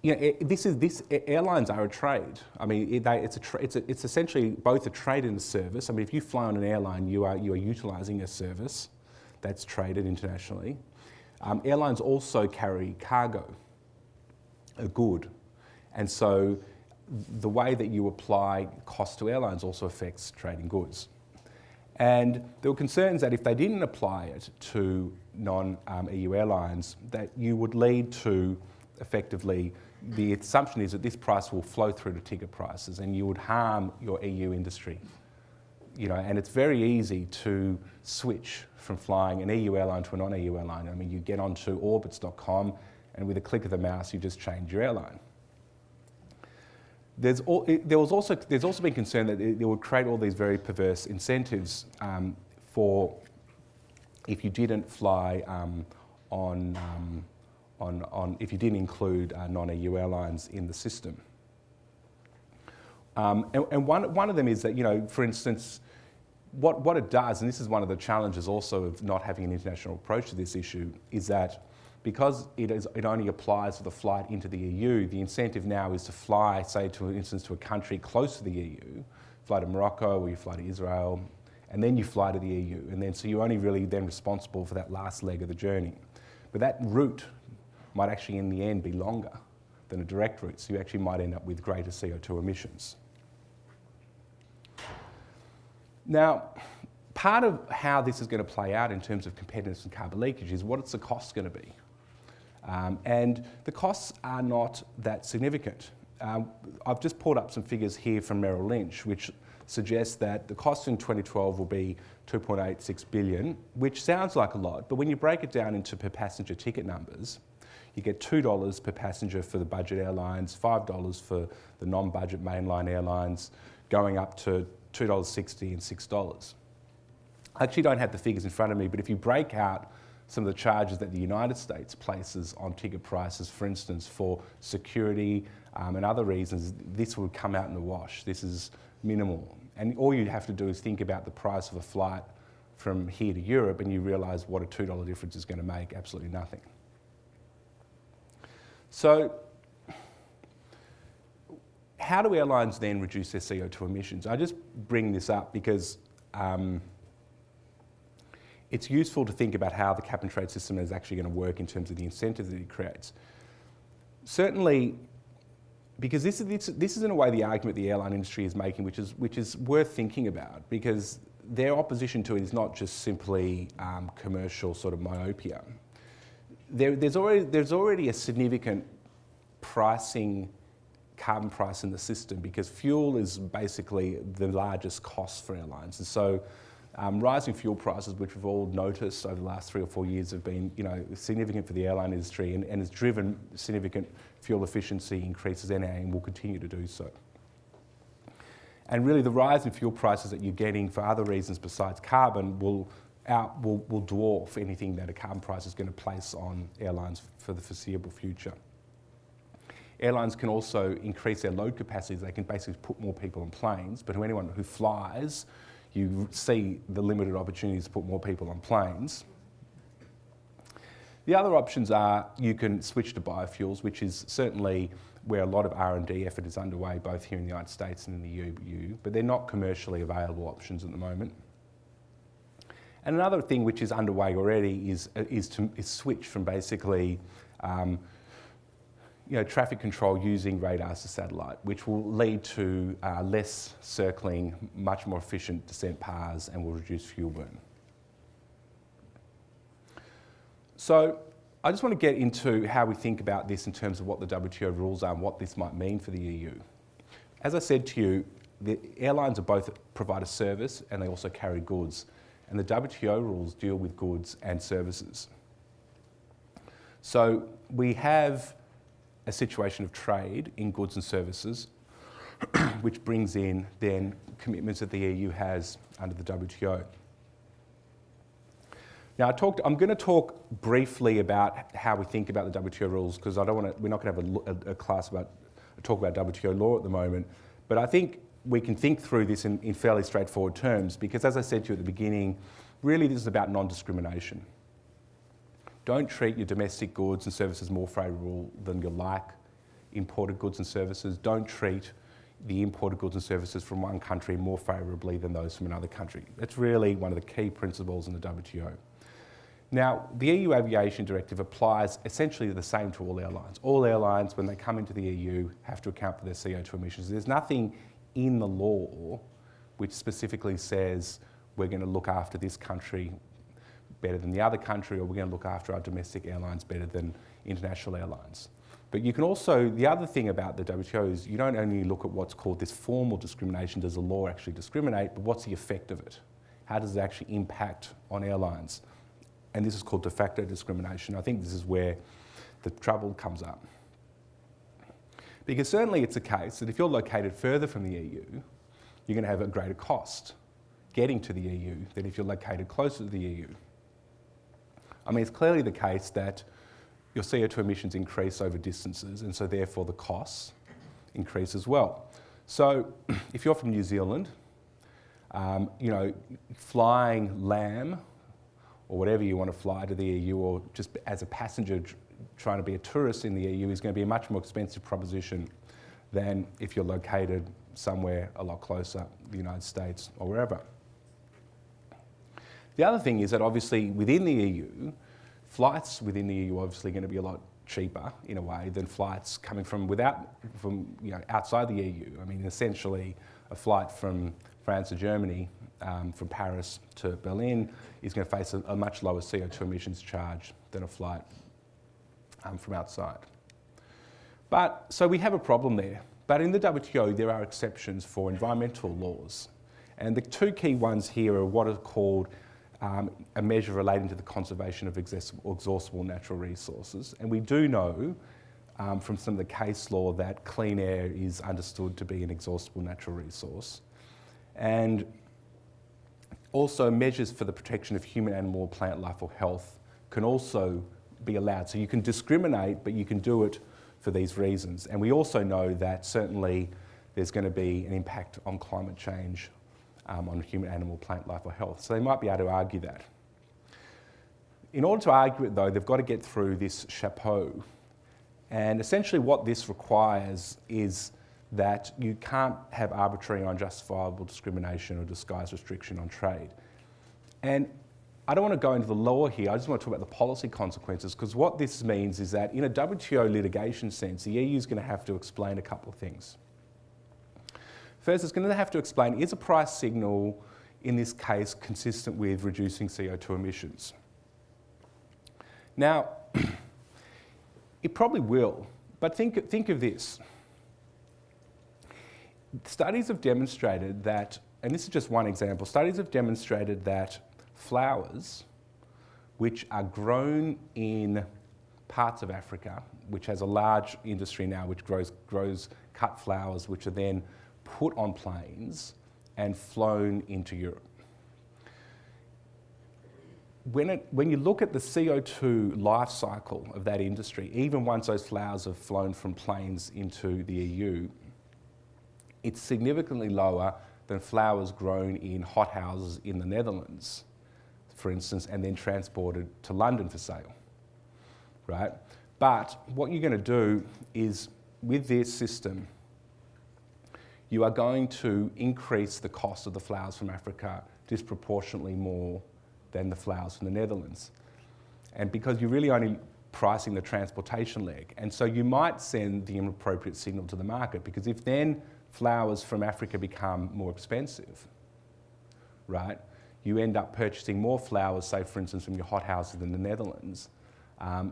airlines are a trade. I mean, it's essentially both a trade and a service. I mean, if you fly on an airline, you are utilising a service that's traded internationally. Airlines also carry cargo, a good, and so the way that you apply cost to airlines also affects trading goods. And there were concerns that if they didn't apply it to non-EU airlines, that you would lead to effectively, the assumption is that this price will flow through to ticket prices and you would harm your EU industry. And it's very easy to switch from flying an EU airline to a non-EU airline. I mean, you get onto orbits.com and with a click of the mouse, you just change your airline. There's also been concern that it would create all these very perverse incentives for if you didn't fly if you didn't include non-EU airlines in the system. And one of them is that, for instance, what it does, and this is one of the challenges also of not having an international approach to this issue, is that because it only applies for the flight into the EU, the incentive now is to fly, say, for instance, to a country close to the EU, fly to Morocco or you fly to Israel, and then you fly to the EU, and then so you're only really then responsible for that last leg of the journey. But that route might actually in the end be longer than a direct route, so you actually might end up with greater CO2 emissions. Now, part of how this is going to play out in terms of competitiveness and carbon leakage is what's the cost going to be? And the costs are not that significant. I've just pulled up some figures here from Merrill Lynch, which suggest that the cost in 2012 will be $2.86 billion, which sounds like a lot, but when you break it down into per passenger ticket numbers, you get $2 per passenger for the budget airlines, $5 for the non-budget mainline airlines, going up to $2.60 and $6. I actually don't have the figures in front of me, but if you break out some of the charges that the United States places on ticket prices, for instance, for security and other reasons, this would come out in the wash. This is minimal. And all you have to do is think about the price of a flight from here to Europe and you realise what a $2 difference is going to make, absolutely nothing. So, how do airlines then reduce their CO2 emissions? I just bring this up because it's useful to think about how the cap and trade system is actually going to work in terms of the incentives that it creates. Certainly, because this is in a way the argument the airline industry is making, which is worth thinking about, because their opposition to it is not just simply commercial sort of myopia. There's already a significant carbon price in the system because fuel is basically the largest cost for airlines. And so Rising fuel prices, which we've all noticed over the last 3 or 4 years, have been significant for the airline industry and has driven significant fuel efficiency increases and will continue to do so. And really the rise in fuel prices that you're getting for other reasons besides carbon will dwarf anything that a carbon price is going to place on airlines for the foreseeable future. Airlines can also increase their load capacities. They can basically put more people on planes, but anyone who flies, you see the limited opportunities to put more people on planes. The other options are you can switch to biofuels, which is certainly where a lot of R&D effort is underway, both here in the United States and in the EU, but they're not commercially available options at the moment. And another thing which is underway already is switch from basically traffic control using radars to satellite, which will lead to less circling, much more efficient descent paths, and will reduce fuel burn. So I just want to get into how we think about this in terms of what the WTO rules are and what this might mean for the EU. As I said to you, the airlines are both provide a service and they also carry goods, and the WTO rules deal with goods and services. So we have a situation of trade in goods and services, which brings in then commitments that the EU has under the WTO. Now I'm going to talk briefly about how we think about the WTO rules, because we're not going to have a class talk about WTO law at the moment, but I think we can think through this in fairly straightforward terms, because as I said to you at the beginning, really this is about non-discrimination. Don't treat your domestic goods and services more favourable than your imported goods and services. Don't treat the imported goods and services from one country more favourably than those from another country. That's really one of the key principles in the WTO. Now, the EU Aviation Directive applies essentially the same to all airlines. All airlines, when they come into the EU, have to account for their CO2 emissions. There's nothing in the law which specifically says we're going to look after this country better than the other country, or we're going to look after our domestic airlines better than international airlines. But you can also, the other thing about the WTO is you don't only look at what's called this formal discrimination, does the law actually discriminate, but what's the effect of it? How does it actually impact on airlines? And this is called de facto discrimination. I think this is where the trouble comes up. Because certainly it's a case that if you're located further from the EU, you're going to have a greater cost getting to the EU than if you're located closer to the EU. I mean, it's clearly the case that your CO2 emissions increase over distances, and so therefore the costs increase as well. So if you're from New Zealand, flying lamb or whatever you want to fly to the EU, or just as a passenger trying to be a tourist in the EU, is going to be a much more expensive proposition than if you're located somewhere a lot closer, the United States or wherever. The other thing is that obviously within the EU, flights within the EU are obviously going to be a lot cheaper in a way than flights coming from outside the EU. I mean, essentially a flight from France to Germany, from Paris to Berlin, is going to face a much lower CO2 emissions charge than a flight from outside. So we have a problem there. But in the WTO, there are exceptions for environmental laws. And the two key ones here are what are called a measure relating to the conservation of exhaustible natural resources. And we do know from some of the case law that clean air is understood to be an exhaustible natural resource. And also measures for the protection of human, animal, plant life or health can also be allowed. So you can discriminate, but you can do it for these reasons. And we also know that certainly there's going to be an impact on climate change on human, animal, plant life or health. So they might be able to argue that. In order to argue it though, they've got to get through this chapeau. And essentially what this requires is that you can't have arbitrary or unjustifiable discrimination or disguised restriction on trade. And I don't want to go into the law here, I just want to talk about the policy consequences, because what this means is that in a WTO litigation sense, the EU is going to have to explain a couple of things. First, it's going to have to explain, is a price signal in this case consistent with reducing CO2 emissions? Now, it probably will, but think of this. Studies have demonstrated that and this is just one example, studies have demonstrated that flowers which are grown in parts of Africa, which has a large industry now which grows cut flowers which are then put on planes and flown into Europe. When you look at the CO2 life cycle of that industry, even once those flowers have flown from planes into the EU, it's significantly lower than flowers grown in hothouses in the Netherlands, for instance, and then transported to London for sale, right? But what you're going to do is, with this system, you are going to increase the cost of the flowers from Africa disproportionately more than the flowers from the Netherlands. And because you're really only pricing the transportation leg. And so you might send the inappropriate signal to the market, because if then flowers from Africa become more expensive, right, you end up purchasing more flowers, say for instance from your hothouses in the Netherlands,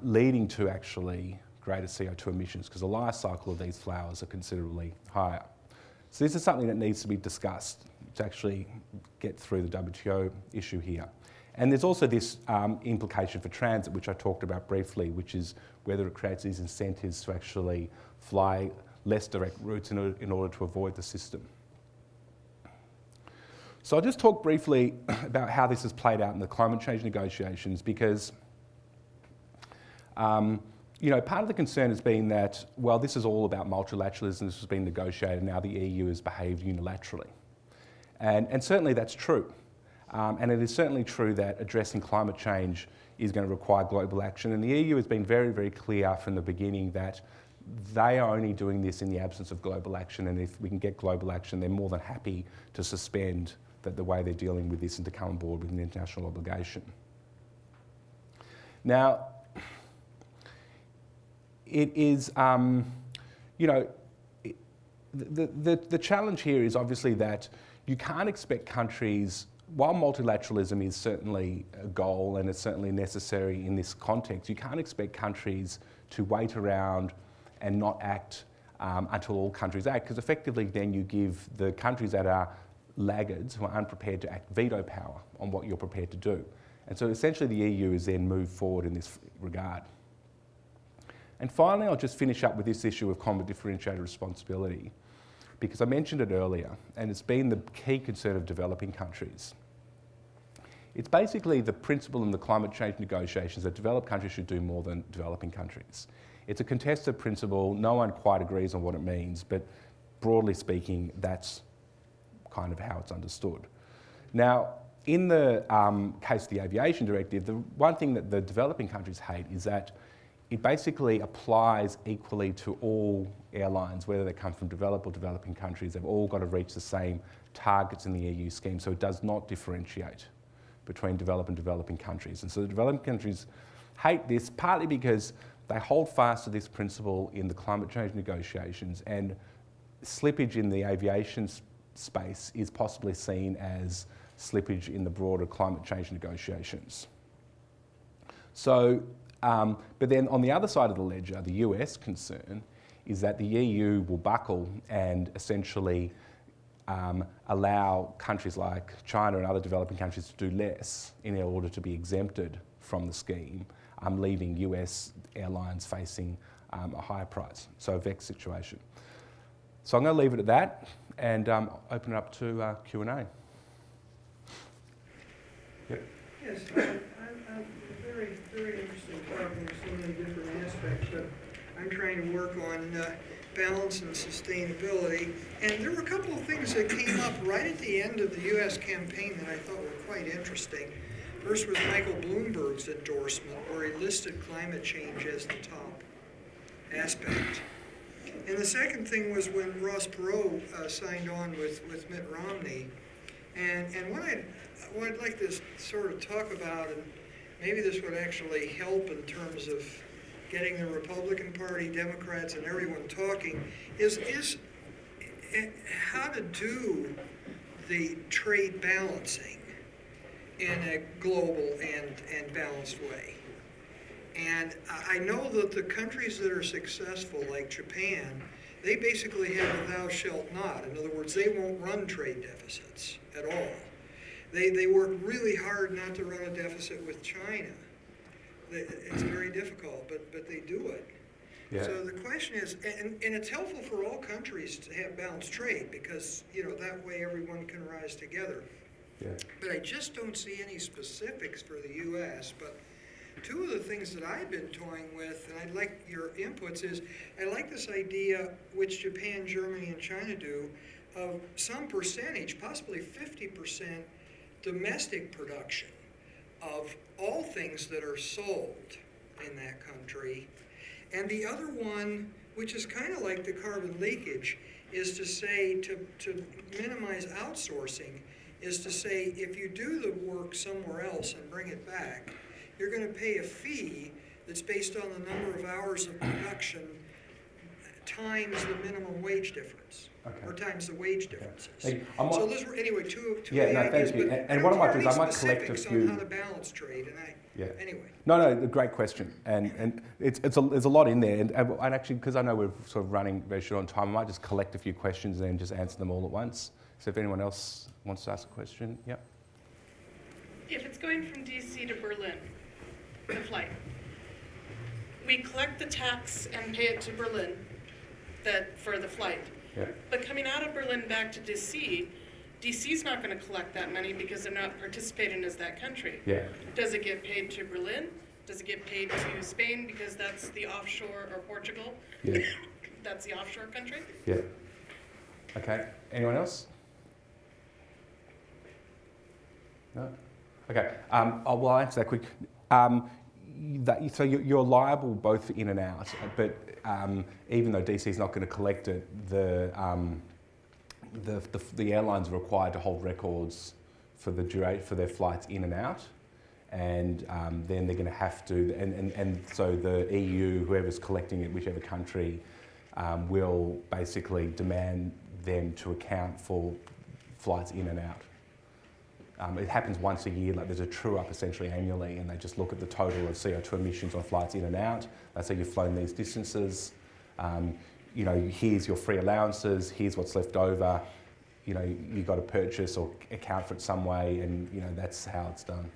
leading to actually greater CO2 emissions, because the life cycle of these flowers are considerably higher. So this is something that needs to be discussed to actually get through the WTO issue here. And there's also this implication for transit, which I talked about briefly, which is whether it creates these incentives to actually fly less direct routes in order to avoid the system. So I'll just talk briefly about how this has played out in the climate change negotiations, because part of the concern has been that, well, this is all about multilateralism, this has been negotiated, now the EU has behaved unilaterally. And certainly that's true. And it is certainly true that addressing climate change is going to require global action. And the EU has been very, very clear from the beginning that they are only doing this in the absence of global action. And if we can get global action, they're more than happy to suspend the way they're dealing with this and to come on board with an international obligation. Now, it is, the challenge here is obviously that you can't expect countries, while multilateralism is certainly a goal and it's certainly necessary in this context, you can't expect countries to wait around and not act until all countries act, because effectively then you give the countries that are laggards, who are unprepared to act, veto power on what you're prepared to do. And so essentially the EU has then moved forward in this regard. And finally, I'll just finish up with this issue of common differentiated responsibility, because I mentioned it earlier, and it's been the key concern of developing countries. It's basically the principle in the climate change negotiations that developed countries should do more than developing countries. It's a contested principle, no one quite agrees on what it means, but broadly speaking, that's kind of how it's understood. Now, in the case of the Aviation Directive, the one thing that the developing countries hate is that it basically applies equally to all airlines, whether they come from developed or developing countries. They've all got to reach the same targets in the EU scheme, so it does not differentiate between developed and developing countries. And so the developing countries hate this, partly because they hold fast to this principle in the climate change negotiations, and slippage in the aviation space is possibly seen as slippage in the broader climate change negotiations. So, but then on the other side of the ledger, the US concern is that the EU will buckle and essentially allow countries like China and other developing countries to do less in order to be exempted from the scheme, leaving US airlines facing a higher price. So a vexed situation. So I'm going to leave it at that and open it up to Q&A. Yep. Yes, very, very interesting talk on so many different aspects, but I'm trying to work on balance and sustainability. And there were a couple of things that came up right at the end of the U.S. campaign that I thought were quite interesting. First was Michael Bloomberg's endorsement, where he listed climate change as the top aspect. And the second thing was when Ross Perot signed on with Mitt Romney. And what I'd like to sort of talk about, and maybe this would actually help in terms of getting the Republican Party, Democrats, and everyone talking, is how to do the trade balancing in a global and balanced way. And I know that the countries that are successful, like Japan, they basically have a thou shalt not. In other words, they won't run trade deficits at all. They work really hard not to run a deficit with China. It's very difficult, but they do it. Yeah. So the question is, and it's helpful for all countries to have balanced trade because, that way everyone can rise together. Yeah. But I just don't see any specifics for the U.S. But two of the things that I've been toying with, and I'd like your inputs, is I like this idea, which Japan, Germany, and China do, of some percentage, possibly 50% domestic production of all things that are sold in that country. And the other one, which is kind of like the carbon leakage, is to say, to minimize outsourcing, is to say, if you do the work somewhere else and bring it back, you're going to pay a fee that's based on the number of hours of production times the minimum wage difference, or times the wage differences. So those were, anyway, two ideas. Thank you. And what I might do is I might collect a few. On how to balance trade, anyway. No, great question, and there's a lot in there, and actually, because I know we're sort of running very short on time, I might just collect a few questions and then just answer them all at once. So if anyone else wants to ask a question, yeah. If it's going from DC to Berlin, the flight, we collect the tax and pay it to Berlin for the flight. Yeah. But coming out of Berlin back to DC, DC's not going to collect that money because they're not participating as that country. Yeah. Does it get paid to Berlin? Does it get paid to Spain because that's the offshore, or Portugal? Yeah. That's the offshore country? Yeah. Okay. Anyone else? No? Okay. I'll answer that quick. So you're liable both for in and out, but even though DC is not going to collect it, the airlines are required to hold records for their flights in and out, and then they're going to have to, and so the EU, whoever's collecting it, whichever country, will basically demand them to account for flights in and out. It happens once a year, like there's a true-up essentially annually, and they just look at the total of CO2 emissions on flights in and out. They say you've flown these distances, here's your free allowances, here's what's left over, you've got to purchase or account for it some way, and that's how it's done.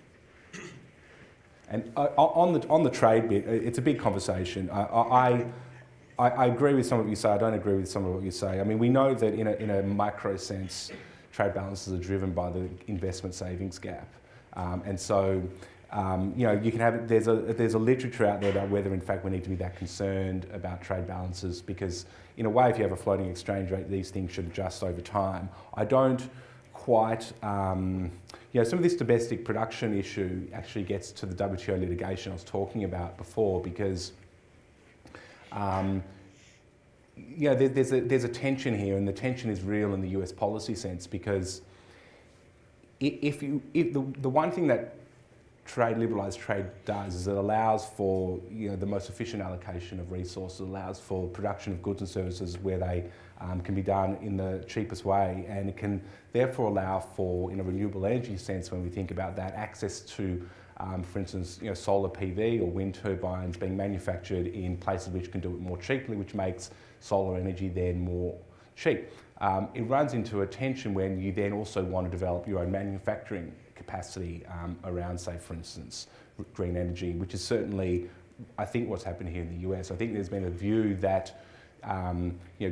And on the trade bit, it's a big conversation. I agree with some of what you say, I don't agree with some of what you say. I mean, we know that in a micro sense, trade balances are driven by the investment savings gap. And so, you can have, there's a literature out there about whether in fact we need to be that concerned about trade balances, because in a way, if you have a floating exchange rate, these things should adjust over time. I don't quite, some of this domestic production issue actually gets to the WTO litigation I was talking about before, because there's a tension here, and the tension is real in the US policy sense, because if the one thing that liberalised trade does is it allows for the most efficient allocation of resources, allows for production of goods and services where they can be done in the cheapest way, and it can therefore allow for, in a renewable energy sense, when we think about that, access to for instance, solar PV or wind turbines being manufactured in places which can do it more cheaply, which makes solar energy then more cheap. It runs into a tension when you then also want to develop your own manufacturing capacity around, say, for instance, green energy, which is certainly, I think, what's happened here in the US. I think there's been a view that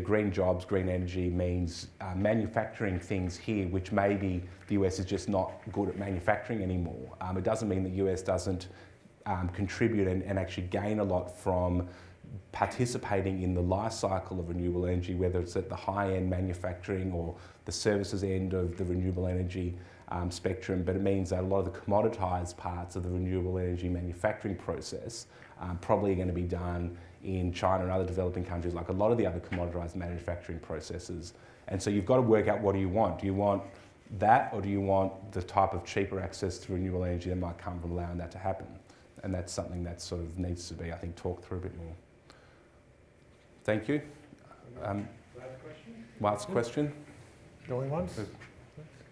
green jobs, green energy means manufacturing things here, which maybe the US is just not good at manufacturing anymore. It doesn't mean the US doesn't contribute and actually gain a lot from participating in the life cycle of renewable energy, whether it's at the high-end manufacturing or the services end of the renewable energy spectrum. But it means that a lot of the commoditised parts of the renewable energy manufacturing process probably are going to be done in China and other developing countries, like a lot of the other commoditised manufacturing processes. And so you've got to work out, what do you want? Do you want that, or do you want the type of cheaper access to renewable energy that might come from allowing that to happen? And that's something that sort of needs to be, I think, talked through a bit more. Thank you. Last question? Going once?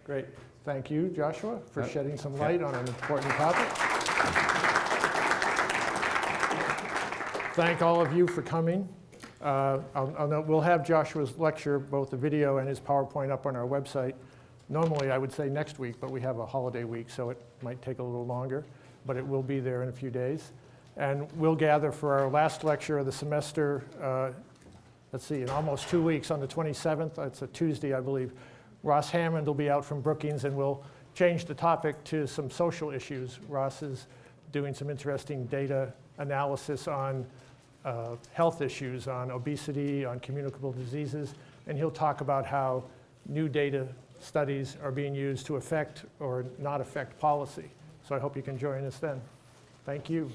Great. Thank you, Joshua, for shedding some light on an important topic. Thank all of you for coming. I'll note, we'll have Joshua's lecture, both the video and his PowerPoint, up on our website. Normally, I would say next week, but we have a holiday week, so it might take a little longer, but it will be there in a few days. And we'll gather for our last lecture of the semester, let's see, in almost 2 weeks on the 27th. It's a Tuesday, I believe. Ross Hammond will be out from Brookings, and we'll change the topic to some social issues. Ross is doing some interesting data analysis on health issues, on obesity, on communicable diseases, and he'll talk about how new data studies are being used to affect or not affect policy. So I hope you can join us then. Thank you.